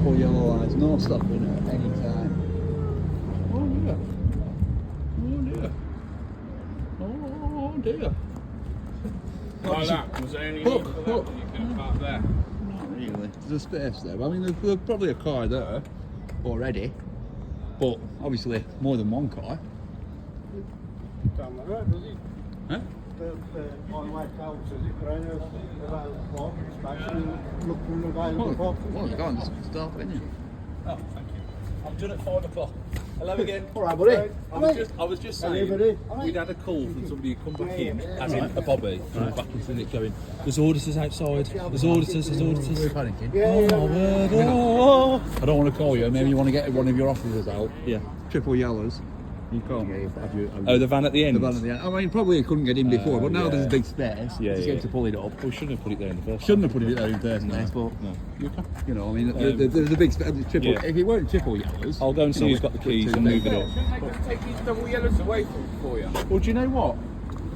triple yellow lights, no stopping at any time. Oh dear. Oh dear. Like that. Was there any Look, need for that? look. You could have parked there. Not really. There's a space there. I mean, there's probably a car there already, but obviously more than one car. Down the road, does it? Huh? The on-way house, is it? Right now, about block, especially look from the available block. Well, you can't just stop, can you? Oh, thank you. I'm done at 5 o'clock. Hello again. All right, buddy. I was just Hello, saying, buddy. we'd had a call from somebody who come back in, as in a Bobby, coming back into it going, there's auditors outside, there's auditors. Panicking. Yeah, Oh my word, oh. I don't want to call you. Maybe you want to get one of your officers out. Yeah. Triple yellows. You call me. Oh, the van at the end? The van at the end. I mean, probably you couldn't get in before, but now yeah. there's a big space. Yeah, Just yeah. get to pull it up. We shouldn't have put it there in the first Shouldn't have put it there in first place, but No. You okay? you know, I mean, there's a big space. Triple. Yeah. If it weren't triple yellows, I'll go and see who's got the keys and move it up. Shouldn't they just take these double yellows away for you? Well, do you know what?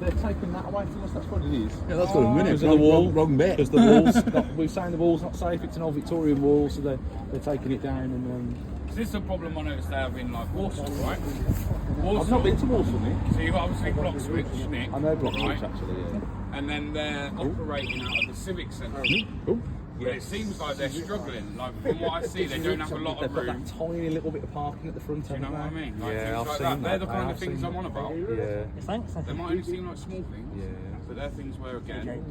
They're taking that away from us, that's what it is. Yeah, that's what I'm winning. Because of the wall. Wrong bit. Because the wall's we're saying the wall's not safe, it's an old Victorian wall, so they're taking it down and This is a problem I noticed they have in like Warsaw, right? Warsaw. I've not been to Walsall, Nick. So you've got obviously Blockswich, Nick. I know Block right? actually, yeah. And then they're operating out of the Civic Centre. Oh. But it seems like they're struggling. Like from what I see, they don't have a lot They've of got room. that tiny little bit of parking at the front, Do you know what I mean? Like Yeah, I've things like seen that. They're the that. kind I of have things seen I'm on that. about. Yeah. They might only seem like small things, Yeah. but they're things where again,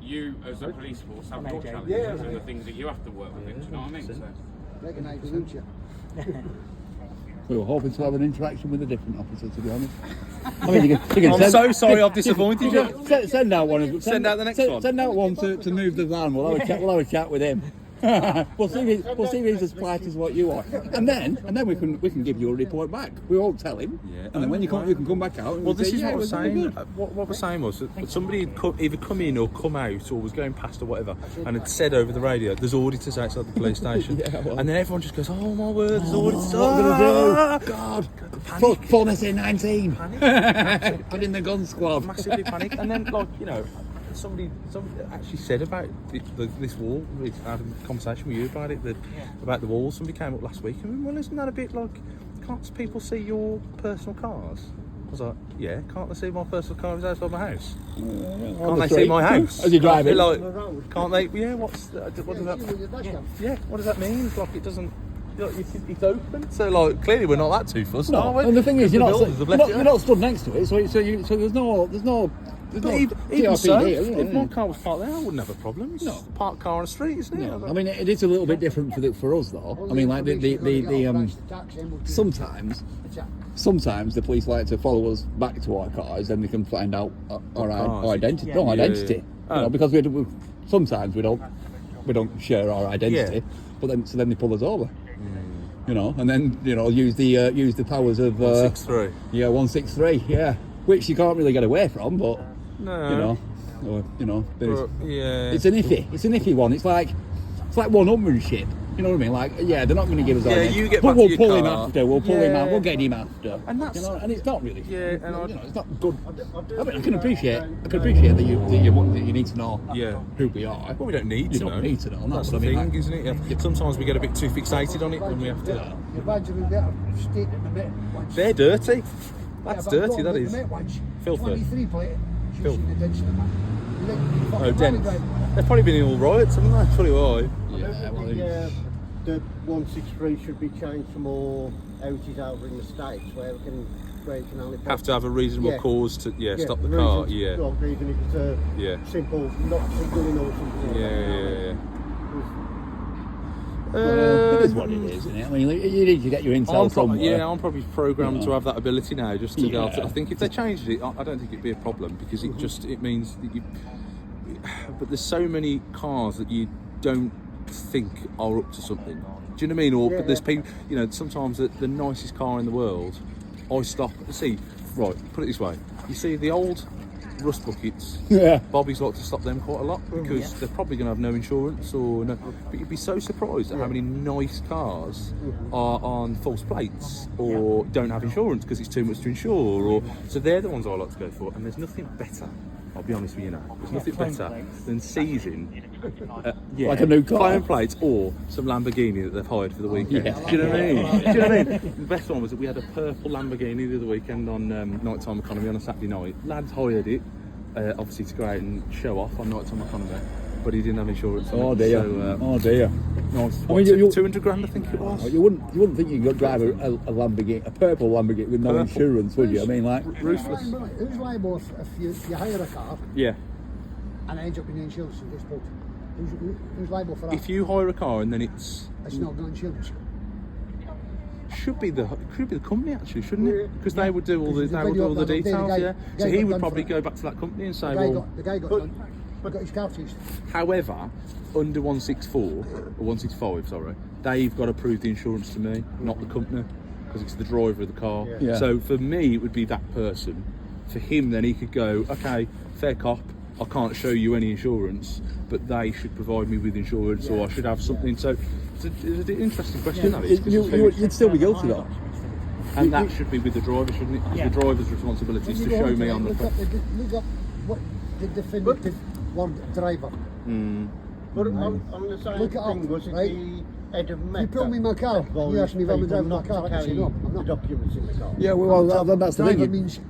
you as a police force have your challenges Yeah. and the things that you have to work with. Do you know what I mean? So, Make a nice future. We were hoping to have an interaction with a different officer, to be honest. I mean, you can I'm send, so sorry I've disappointed you. send out one. Send out the next one. Send out one to move the van. We'll have a chat. We'll have a chat with him. we'll see if he's as polite as what you are, and then we can give you a report back. We won't tell him, Yeah. and then when you can come back out. And Well, we'll this say, is yeah, what it we're was really saying. good. What we're saying was that somebody had either come in or come out or was going past or whatever and had said over the radio, there's auditors outside the police station. Yeah, well. And then everyone just goes, oh my word, there's auditors. What are we Ah! gonna do? God, Panic. phone us in 19. Panic. Get in the gun squad. Massively panic. And then, like, you know, somebody actually said about this wall. We had a conversation with you about it, about the wall. Somebody came up last week and well, isn't that a bit like, can't people see your personal cars? I was like, yeah, can't they see my personal car outside my house? Can't they see my house? As you drive it. Like, can't they? Yeah, what does that? Yeah, what does that mean? Like, it doesn't. It's open, so like clearly we're not that too fussed. are we? And the thing is, The builders have left it you're not stood next to it, so there's no. But even so, TRPD, isn't it? if my car was parked there, I wouldn't have a problem. It's just a parked car on the street, isn't it? No, I mean it is a little bit different for us though. I mean, like the sometimes the police like to follow us back to our cars, and they can find out our identity. No identity, Yeah. You know, because sometimes we don't share our identity, Yeah. but then they pull us over. You know, and then use the powers of 163. Yeah, 163. Yeah, which you can't really get away from, but No. it's an iffy one. It's like one-upmanship. You know what I mean? Like, yeah, they're not going to give us our identity, you get but back we'll to pull your him car. after. We'll pull him out. Yeah. We'll get him after. And that's- and it's not really. Yeah, and it's not good. I mean, I can appreciate that you need to know Yeah. who we are. Well, we don't need You to don't know. need to know. That's what the I mean. thing, Like, isn't it? Yeah. Sometimes we get a bit too fixated on it when we have to. Your badge will be better stick a bit. They're dirty. That's dirty, that is. Filthy. 23 plate. Filth. Oh, Oh, dents. They've probably been in all riots, haven't they? Probably why. yeah, well, The 163 should be changed to more outies over in the States where you can only Have to have a reasonable Yeah. cause to stop the car. reasons, Yeah. Well, even if it's a Yeah. simple not signaling or something. Yeah. it is what it is, isn't it? I mean, you need to get your intel somewhere. I'm probably programmed Yeah. to have that ability now, just to be able to. Yeah. I think if they changed it, I don't think it'd be a problem because it means that you. But there's so many cars that you don't think are up to something. Do you know what I mean? Or Yeah, but there's yeah. people. Sometimes the nicest car in the world. I stop. See, right. Put it this way. You see the old rust buckets. Yeah. Bobby's like to stop them quite a lot because they're probably going to have no insurance or no. But you'd be so surprised at how many nice cars are on false plates or don't have insurance because it's too much to insure. Or so they're the ones I like to go for. And there's nothing better I'll be honest with you now. There's nothing better than seizing Like a new car. clone plates or some Lamborghini that they've hired for the weekend. Yeah. Do you know what I mean? Do you know what I mean? The best one was that we had a purple Lamborghini the other weekend on Nighttime Economy on a Saturday night. Lads hired it, obviously to go out and show off on Nighttime Economy, but he didn't have insurance on Oh it. dear. So, Oh dear. nice. I mean, you- 200 grand, I think it was. You wouldn't think you could drive a Lamborghini, a purple Lamborghini with no Purple. insurance, would you? I mean, like, Ruthless. Who's liable if you hire a car Yeah. and it ends up in the insurance and gets booked? Who's liable for that? If you hire a car and then it's It's not got insurance. should be the company actually, shouldn't it? Because they would do all the Because the video upload, the details. guy- Yeah. the So guy he got would done probably for go back to that company and say, The guy well, got his car seized. however, under 164 or 165, sorry, they've got to prove the insurance to me, not the company, because it's the driver of the car. Yeah. So for me, it would be that person. For him, then he could go, okay, fair cop. I can't show you any insurance, but they should provide me with insurance, or I should have something. So it's an interesting question. That is, 'cause it's who- you'd still be guilty though. and that should be with the driver, shouldn't it? Because the driver's responsibility is to show me on the. Look up what the definitive word driver. But on the same Look it up, thing, was it right? the head of Mecca? pulled me in my car. You asked me if I'm advised driving my people car. not I to said, carry no, I'm not. the documents in the car. Yeah, well, that's the Driver thing. means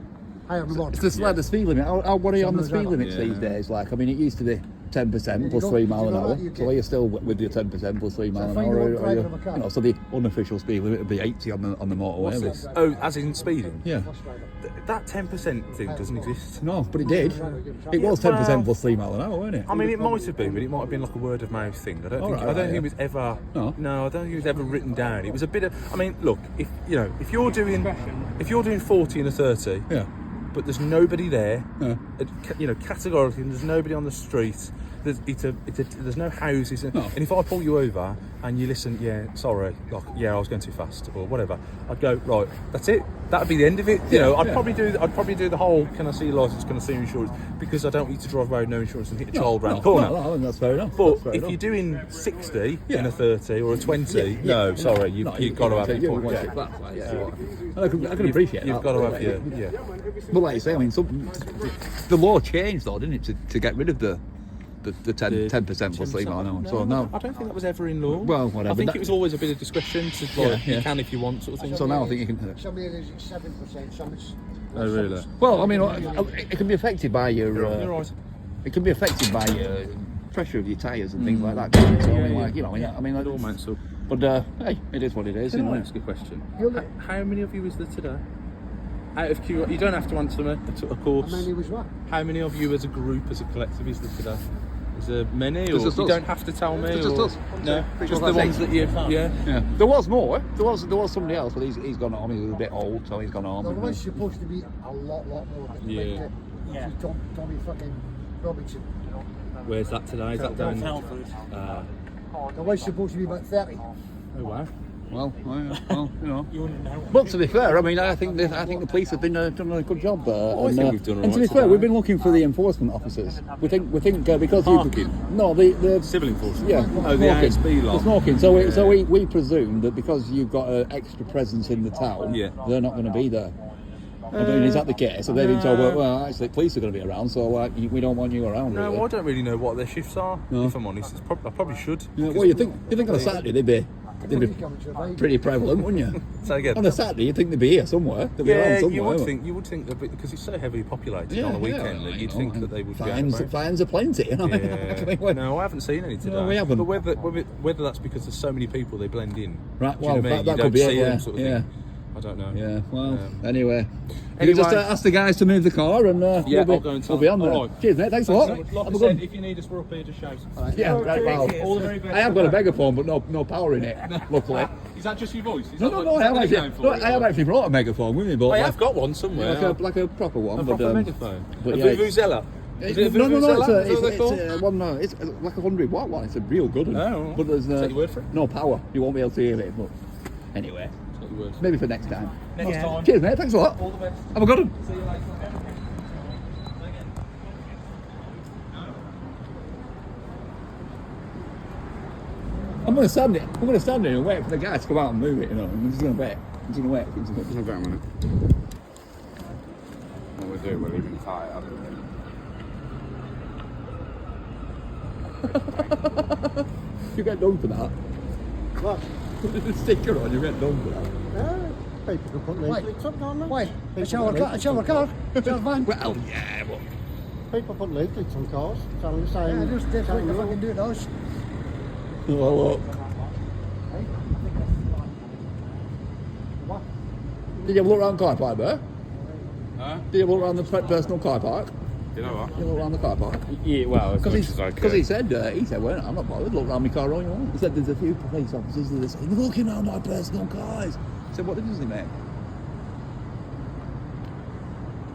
higher reward. It's just like the speed limit. What are you on the speed limits Yeah. these days? Like, I mean, it used to be 10% You plus don't- 3 you mile an don't hour. like you So get- are you still with your 10% plus 3 mile an find hour? out Or driver of a car. you know, so the unofficial speed limit would be 80 on the motorway. What's but- this? Oh, as in speeding. Yeah. That 10% thing doesn't exist. No, but it did. It was 10% Well- plus 3 mile an hour, wasn't it? I mean, it might have been, but it might have been like a word of mouth thing. I don't think. Alright, I don't think yeah. it was ever. No. No, I don't think it was ever written down. It was a bit of. I mean, look, if you're doing 40 and a 30, Yeah. but there's nobody there. Yeah. Categorically, there's nobody on the street. There's no houses, No. and if I pull you over and you listen, yeah, sorry, like, yeah, I was going too fast or whatever, I'd go, right, that's it. That'd be the end of it. You know, I'd yeah. probably do the whole, can I see your license? Can I see your insurance? Because I don't want you to drive away with no insurance and hit a child round the corner. No, that's fair enough. But That's fair if enough. you're doing 60 Yeah. in a 30 or a 20, Yeah. no, sorry, you've got to have it. your point. I can appreciate You've that. got to have your, yeah. But like you say, I mean, the law changed though, didn't it, to get rid of the 10% plus 3 mile an hour. So now, I don't think that was ever in law. Well, whatever, I think that- it was always a bit of discretion to like, Yeah. you can if you want, sort of thing. so now I think you can. Some areas it's 7%, some it's. Oh, really? Well, I mean, it can be affected by your. You're right. It can be affected by your pressure of your tyres and things like that. Can't it? So I mean, like, you know, I mean, It all mounts up. but hey, it is what it is. Can Isn't I it? ask a question? How many of you is there today? Out of curiosity, you don't have to answer me, of course. How many was what? How many of you as a group, as a collective, is there today? Is there many, or It's just you us. don't have to tell me? It's just or- us. No, Because just the that's ones that you. Yeah. Yeah. There was more. There was somebody else, but he's gone home. He was a bit old, so he's gone home. There was supposed to be a lot more. Yeah. Yeah. Tommy fucking Robinson. Where's that today? Is that down? There was supposed to be about 30. Oh wow. Well, you know. But to be fair, I mean, I think the police have been done a good job. I think we've done all and to be right fair, today. we've been looking for the enforcement officers. We think because Parking? no, the Civil enforcement. yeah, Oh, the ASB lot. The smoking. So we presume that because you've got an extra presence in the town, Yeah. they're not going to be there. I mean, is that the case? So they've been told, well, actually, police are going to be around, so we don't want you around. No, really. I don't really know what their shifts are. No. If I'm honest, I probably should. Yeah, well, you think on a Saturday they'd be pretty prevalent, wouldn't you? Say again. On a Saturday, you'd think they'd be here somewhere. They'd be around Yeah, somewhere. you would wouldn't think that because it's so heavily populated Yeah, on a weekend yeah, that you'd you think know, that they would be out fines. and about. Fines are plenty. You know? Yeah. No, I haven't seen any today. No, we haven't. But whether that's because there's so many people they blend in. Right, Do you know well, what I mean? that You could don't be it, see them yeah, sort of yeah. thing. I don't know. Yeah, well, anyway. You Anyway. just ask the guys to move the car and Yeah, we'll I'll go and tell we'll be on them. there. All right. Cheers, mate. Thanks a lot. Like Have I a said, good. if you need us, we're up here to shout. Yeah, right, well, All the very best. I have got a megaphone, but no power in it, luckily. Is that just your voice? Is No, that I what- have is that actually, what you're going for? I have actually brought a megaphone with me, but I like, have got one somewhere. like a proper one. a but, proper megaphone. but a yeah, Vuvuzela. Is it a no, Vuvuzela? it's Is that what they're called? a one. No, it's like a 100 watt one. It's a real good one. Oh, but there's take your word for it. no power. You won't be able to hear it. But anyway, Take your word. maybe for next time. Next time. Cheers, mate. Thanks a lot. All the best. Have a good one. See you later. I'm going to stand here and wait for the guy to come out and move it. You know, I'm just going to wait. I'm just going to wait. I'll get a minute. What we do, we'll leave him tight. You get done for that. What? Put the sticker on, you get done for that. People can put leaflets up, can't they? Why? A People shower put car, a shower van. Well, yeah, but People put leaflets on cars telling the same. Yeah, just if same I rule. can do those. well, look. What? Did you have a look around the car park there? Huh? Did you have a look around the personal car park? You know what? Did you look around the car park? Yeah, well, as much Because as I he could. said, well, I'm not bothered, look around my car all you want. He said, there's a few police officers that are saying, they're looking around my personal cars. I said, what difference does it make?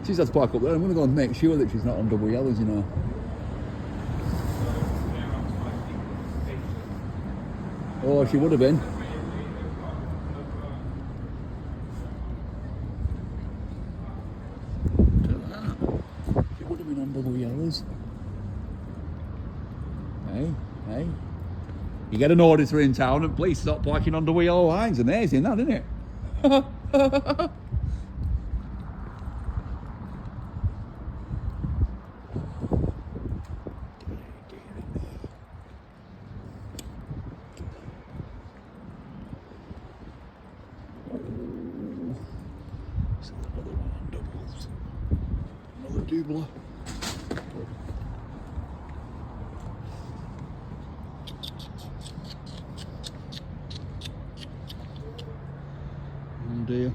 She's had to park up there. I'm going to go and make sure that she's not on double yellows, you know. Oh, she would have been. She would have been on double yellows. Hey. You get an auditor in town and please stop parking on double yellow lines. Amazing that, isn't it? Another one on doubles. Another doubler. Oh dear.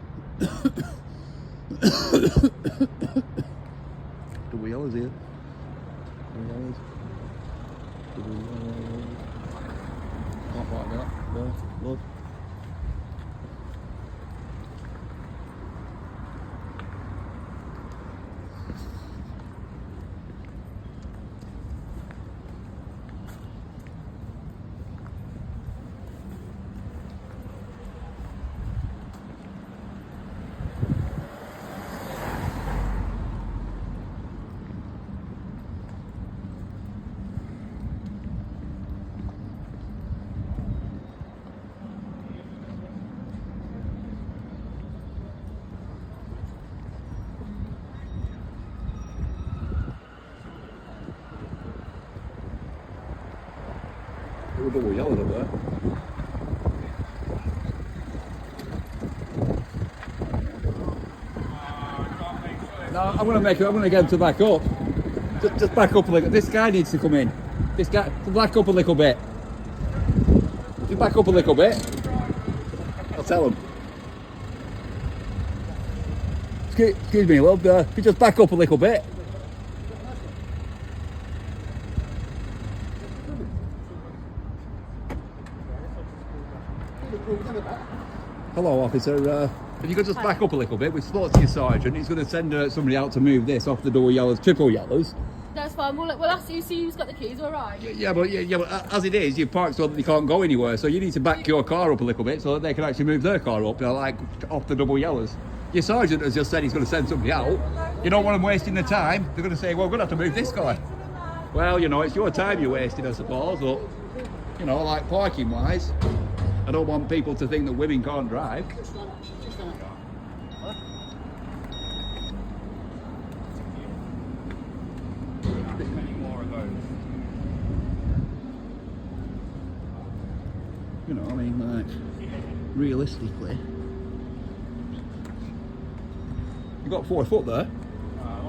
Double yellows here. Double yellows. Double yellows. Can't like that. There, look. There were double yellows up there. No, I'm going to get him to back up. Just back up a little. This guy needs to come in. This guy, to back up a little bit. Just back up a little bit. I'll tell him. Excuse me, love. If you just back up a little bit. Hello, officer. If you could just back up a little bit, we spoke to your sergeant. He's going to send somebody out to move this off the double yellows, triple yellows. That's fine. We'll ask you, see who's got the keys, all right? Yeah, but as it is, you've parked so that they can't go anywhere. So you need to back your car up a little bit so that they can actually move their car up, like off the double yellows. Your sergeant has just said he's going to send somebody out. You don't want them wasting the time. They're going to say, well, we're going to have to move this guy. Well, it's your time you're wasting, I suppose. But like parking wise, I don't want people to think that women can't drive. Many more of those. Realistically, you got 4 foot there. What I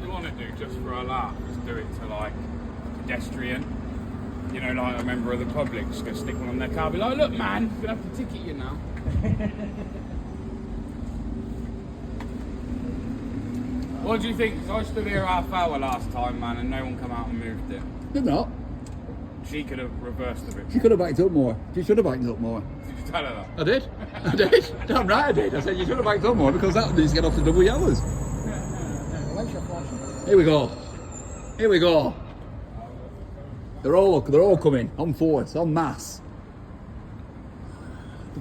want to do just for a laugh is do it to like a pedestrian, like a member of the public, just gonna stick one on their car, be like, look man, I'm gonna have to ticket you now. What do you think? 'Cause I stood here half hour last time, man, and no one come out and moved it. Did not. She could have reversed a bit. She could have backed up more. She should have backed up more. Did you tell her that? I did. I did. Damn right I did. I said you should have backed up more because that needs to get off the double yellows. Here we go. Here we go. They're all coming. En force, en masse.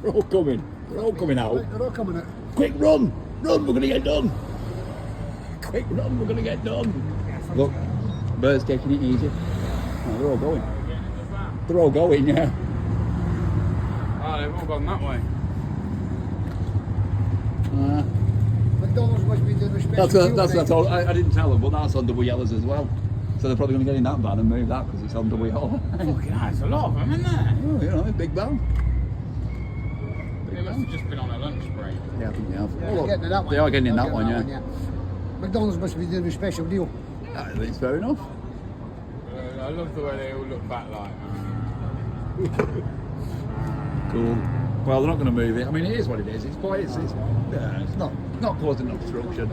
They're all coming. They're all coming out. They're all coming out. Quick run! Run, we're gonna get done. Quick run, we're gonna get done. Look, Bird's taking it easy. Oh, they're all going. They're all going, yeah. Oh, they've all gone that way. McDonald's must be doing a special That's what I told. I didn't tell them, but that's on double yellows as well. So they're probably going to get in that van and move that because it's on double yellow. Fucking hell, there's a lot of them, isn't there? Oh, you know, big van. They must have just been on a lunch break. Yeah, I think they have. Yeah, getting in that one. They are getting in They're that one, yeah. McDonald's must be doing a special deal. I think it's fair enough. I love the way they all look back like. Cool. Well, they're not going to move it. I mean, it is what it is. It's quite. It's not causing obstruction.